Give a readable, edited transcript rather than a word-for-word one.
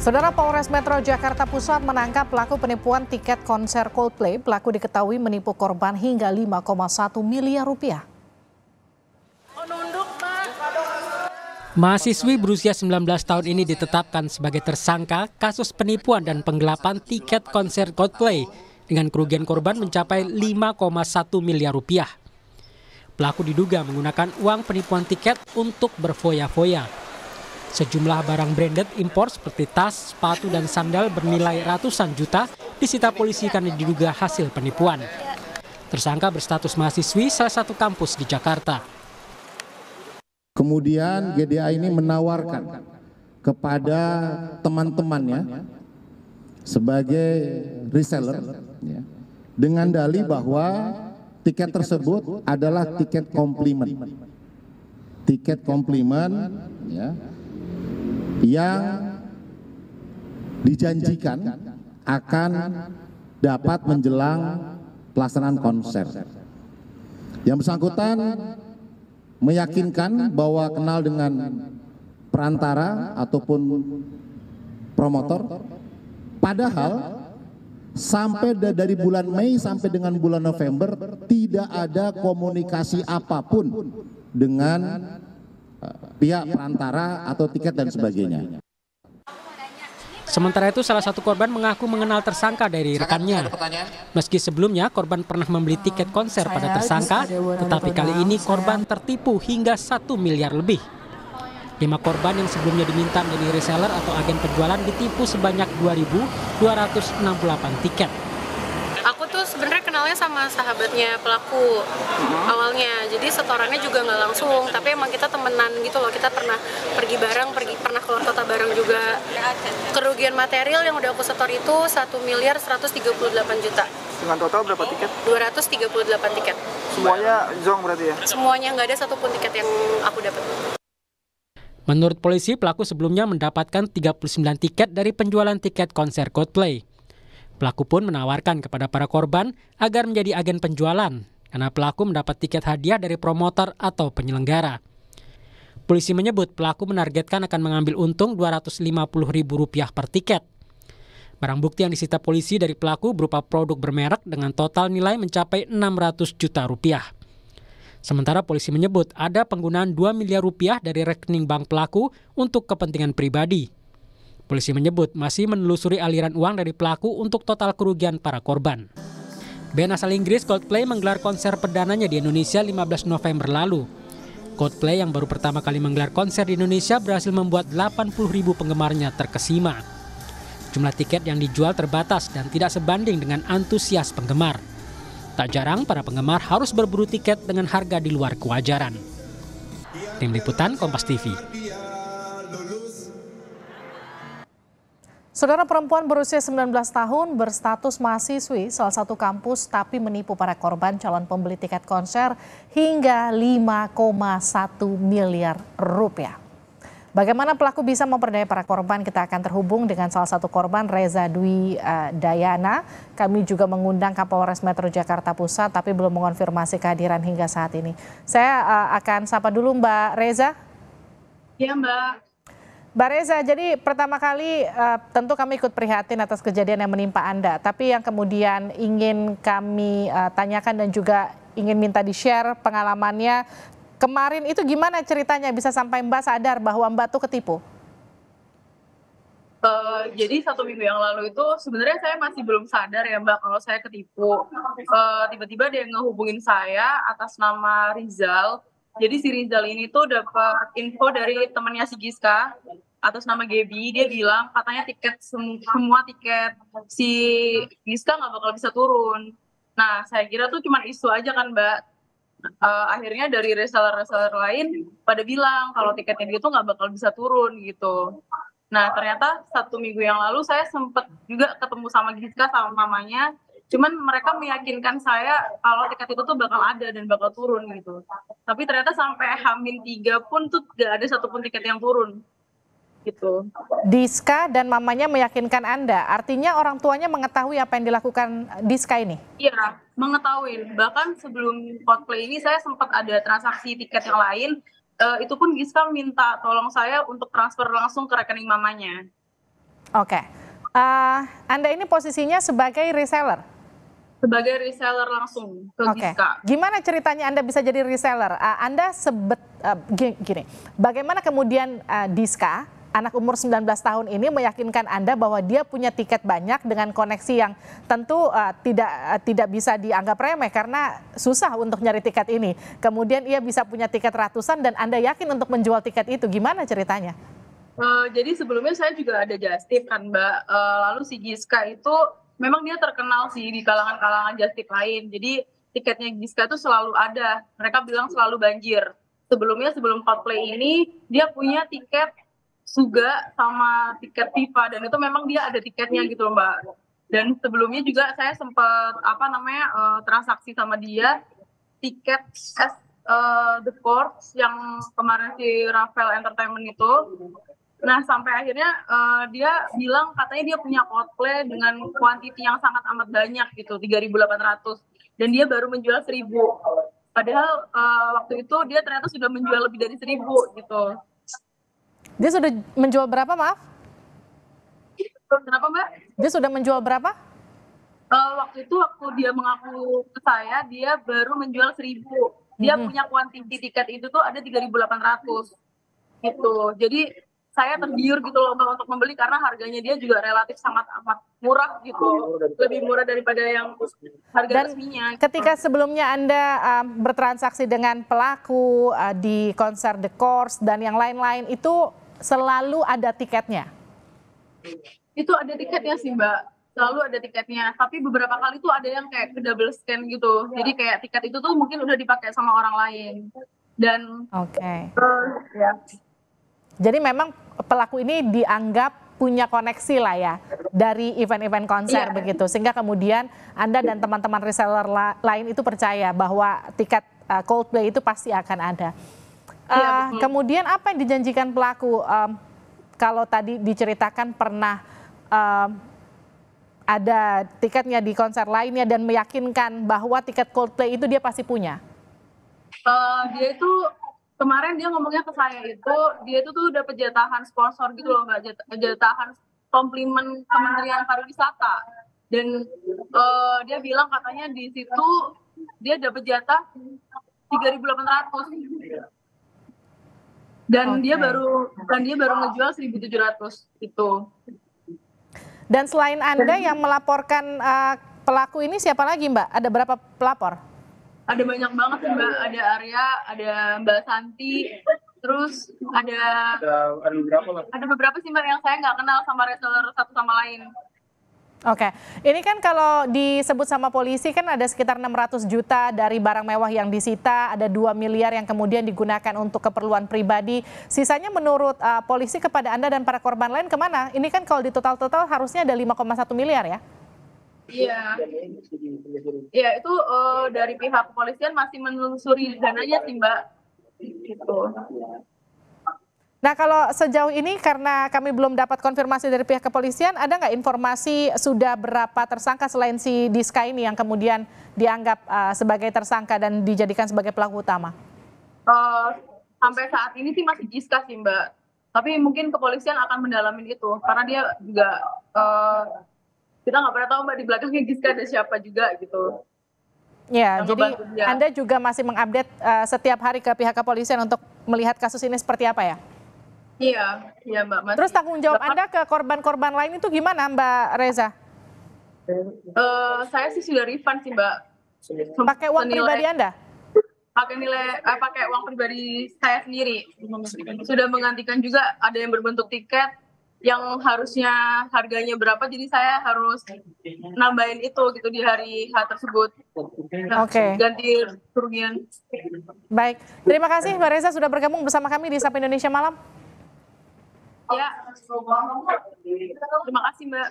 Saudara, Polres Metro Jakarta Pusat menangkap pelaku penipuan tiket konser Coldplay. Pelaku diketahui menipu korban hingga 5,1 miliar rupiah. Mahasiswi berusia 19 tahun ini ditetapkan sebagai tersangka kasus penipuan dan penggelapan tiket konser Coldplay dengan kerugian korban mencapai 5,1 miliar rupiah. Pelaku diduga menggunakan uang penipuan tiket untuk berfoya-foya. Sejumlah barang branded impor seperti tas, sepatu, dan sandal bernilai ratusan juta disita polisi karena diduga hasil penipuan. Tersangka berstatus mahasiswi salah satu kampus di Jakarta. Kemudian GDA ini menawarkan kepada teman-temannya sebagai reseller dengan dalih bahwa tiket tersebut adalah tiket komplimen. Tiket komplimen yang dijanjikan akan dapat menjelang pelaksanaan konser. Yang bersangkutan meyakinkan bahwa kenal dengan perantara ataupun promotor, padahal sampai dari bulan Mei sampai dengan bulan November tidak ada komunikasi apapun dengan pihak perantara atau tiket dan sebagainya. Sementara itu salah satu korban mengaku mengenal tersangka dari rekannya. Meski sebelumnya korban pernah membeli tiket konser pada tersangka, tetapi kali ini korban tertipu hingga 1 miliar lebih. 5 korban yang sebelumnya diminta menjadi reseller atau agen penjualan ditipu sebanyak 2.268 tiket. Aku tuh sebenarnya kenalnya sama sahabatnya pelaku awalnya, jadi setorannya juga nggak langsung, tapi emang kita temenan gitu loh, kita pernah pergi bareng, pernah keluar kota bareng juga. Kerugian material yang udah aku setor itu 1.138 juta. Dengan total berapa tiket? 238 tiket. Semuanya zong berarti ya? Semuanya, nggak ada satupun tiket yang aku dapat. Menurut polisi, pelaku sebelumnya mendapatkan 39 tiket dari penjualan tiket konser Coldplay. Pelaku pun menawarkan kepada para korban agar menjadi agen penjualan karena pelaku mendapat tiket hadiah dari promotor atau penyelenggara. Polisi menyebut pelaku menargetkan akan mengambil untung Rp250.000 per tiket. Barang bukti yang disita polisi dari pelaku berupa produk bermerek dengan total nilai mencapai 600 juta rupiah. Sementara polisi menyebut ada penggunaan 2 miliar rupiah dari rekening bank pelaku untuk kepentingan pribadi. Polisi menyebut masih menelusuri aliran uang dari pelaku untuk total kerugian para korban. Band asal Inggris Coldplay menggelar konser perdananya di Indonesia 15 November lalu. Coldplay yang baru pertama kali menggelar konser di Indonesia berhasil membuat 80.000 penggemarnya terkesima. Jumlah tiket yang dijual terbatas dan tidak sebanding dengan antusias penggemar. Tak jarang para penggemar harus berburu tiket dengan harga di luar kewajaran. Tim Liputan Kompas TV. Saudara, perempuan berusia 19 tahun berstatus mahasiswi salah satu kampus tapi menipu para korban calon pembeli tiket konser hingga 5,1 miliar rupiah. Bagaimana pelaku bisa memperdaya para korban? Kita akan terhubung dengan salah satu korban, Reza Dwi Dayana. Kami juga mengundang Kapolres Metro Jakarta Pusat tapi belum mengonfirmasi kehadiran hingga saat ini. Saya akan sapa dulu Mbak Reza. Iya Mbak. Mbak Reza, jadi pertama kali tentu kami ikut prihatin atas kejadian yang menimpa Anda. Tapi yang kemudian ingin kami tanyakan dan juga ingin minta di-share pengalamannya. Kemarin itu gimana ceritanya bisa sampai Mbak sadar bahwa Mbak tuh ketipu? Jadi 1 minggu yang lalu itu sebenarnya saya masih belum sadar ya Mbak kalau saya ketipu. Tiba-tiba dia ngehubungin saya atas nama Rizal. Jadi si Rizal ini tuh dapat info dari temannya si Giska atas nama Gaby. Dia bilang katanya semua tiket si Giska nggak bakal bisa turun. Nah saya kira tuh cuma isu aja kan Mbak. Akhirnya dari reseller lain pada bilang kalau tiketnya dia tuh nggak bakal bisa turun gitu. Nah ternyata 1 minggu yang lalu saya sempat juga ketemu sama Giska sama mamanya. Cuman mereka meyakinkan saya kalau tiket itu tuh bakal ada dan bakal turun gitu. Tapi ternyata sampai H-3 pun tuh gak ada satupun tiket yang turun gitu. Diska dan mamanya meyakinkan Anda, artinya orang tuanya mengetahui apa yang dilakukan Diska ini? Iya, mengetahui. Bahkan sebelum Coldplay ini saya sempat ada transaksi tiket yang lain. Itu pun Giska minta tolong saya untuk transfer langsung ke rekening mamanya. Oke. Anda ini posisinya sebagai reseller? Sebagai reseller langsung ke Oke. Giska. Gimana ceritanya Anda bisa jadi reseller? Anda gini, bagaimana kemudian Diska, anak umur 19 tahun ini meyakinkan Anda bahwa dia punya tiket banyak dengan koneksi yang tentu tidak bisa dianggap remeh karena susah untuk nyari tiket ini. Kemudian ia bisa punya tiket ratusan dan Anda yakin untuk menjual tiket itu. Gimana ceritanya? Jadi sebelumnya saya juga ada just tip kan Mbak. Lalu si Giska itu memang dia terkenal sih di kalangan-kalangan just tip lain. Jadi tiketnya Giska itu selalu ada. Mereka bilang selalu banjir. Sebelum Coldplay ini dia punya tiket Suga sama tiket FIFA dan itu memang dia ada tiketnya gitu loh Mbak. Dan sebelumnya juga saya sempat transaksi sama dia tiket The Course yang kemarin si Ravel Entertainment itu. Nah sampai akhirnya dia bilang katanya dia punya Coldplay dengan kuantiti yang sangat amat banyak gitu 3.800 dan dia baru menjual 1.000. Padahal waktu itu dia ternyata sudah menjual lebih dari 1.000 gitu. Dia sudah menjual berapa, maaf? Kenapa Mbak? Dia sudah menjual berapa? Waktu dia mengaku ke saya, dia baru menjual 1.000. Dia punya kuantiti tiket itu tuh ada 3.800 gitu. Jadi saya tergiur gitu loh Mbak untuk membeli karena harganya dia juga relatif sangat amat murah gitu. Lebih murah daripada yang harga resminya. Ketika sebelumnya Anda bertransaksi dengan pelaku di konser The Course dan yang lain-lain itu selalu ada tiketnya? Itu ada tiketnya sih Mbak, selalu ada tiketnya. Tapi beberapa kali tuh ada yang kayak ke double scan gitu. Jadi kayak tiket itu tuh mungkin udah dipakai sama orang lain. Dan ya. Jadi memang pelaku ini dianggap punya koneksi lah ya dari event-event konser begitu. Sehingga kemudian Anda dan teman-teman reseller lain itu percaya bahwa tiket Coldplay itu pasti akan ada. Kemudian apa yang dijanjikan pelaku? Kalau tadi diceritakan pernah ada tiketnya di konser lainnya dan meyakinkan bahwa tiket Coldplay itu dia pasti punya. Dia itu kemarin dia ngomongnya ke saya itu dia itu tuh dapat jatahan sponsor gitu loh Mbak, jatahan komplimen Kementerian Pariwisata dan dia bilang katanya di situ dia dapat jatah 3.800 dan dia baru ngejual 1.700 itu. Dan selain Anda yang melaporkan pelaku ini siapa lagi Mbak? Ada berapa pelapor? Ada banyak banget sih Mbak, ada Arya, ada Mbak Santi, terus ada beberapa sih Mbak yang saya nggak kenal sama reseller satu sama lain. Oke, ini kan kalau disebut sama polisi kan ada sekitar 600 juta dari barang mewah yang disita, ada 2 miliar yang kemudian digunakan untuk keperluan pribadi. Sisanya menurut polisi kepada Anda dan para korban lain kemana? Ini kan kalau di total harusnya ada 5,1 miliar ya? Iya itu dari pihak kepolisian masih menelusuri dananya sih Mbak. Gitu. Nah kalau sejauh ini karena kami belum dapat konfirmasi dari pihak kepolisian, ada nggak informasi sudah berapa tersangka selain si Diska ini yang kemudian dianggap sebagai tersangka dan dijadikan sebagai pelaku utama? Sampai saat ini sih masih Diska sih Mbak. Tapi mungkin kepolisian akan mendalamin itu karena dia juga kita nggak pernah tahu Mbak di belakangnya Diska ada siapa juga gitu. Ya, jadi Anda juga masih mengupdate setiap hari ke pihak kepolisian untuk melihat kasus ini seperti apa ya? Iya Mbak. Masih. Terus tanggung jawab Anda ke korban-korban lain itu gimana Mbak Reza? Saya sih sudah refund sih Mbak. Pakai uang pribadi Anda? Pakai uang pribadi saya sendiri. Sudah menggantikan juga ada yang berbentuk tiket yang harusnya harganya berapa, jadi saya harus nambahin itu gitu di hari H tersebut. Ganti kerugian. Baik, terima kasih Mbak Reza sudah bergabung bersama kami di Sapa Indonesia Malam. Ya, terima kasih Mbak.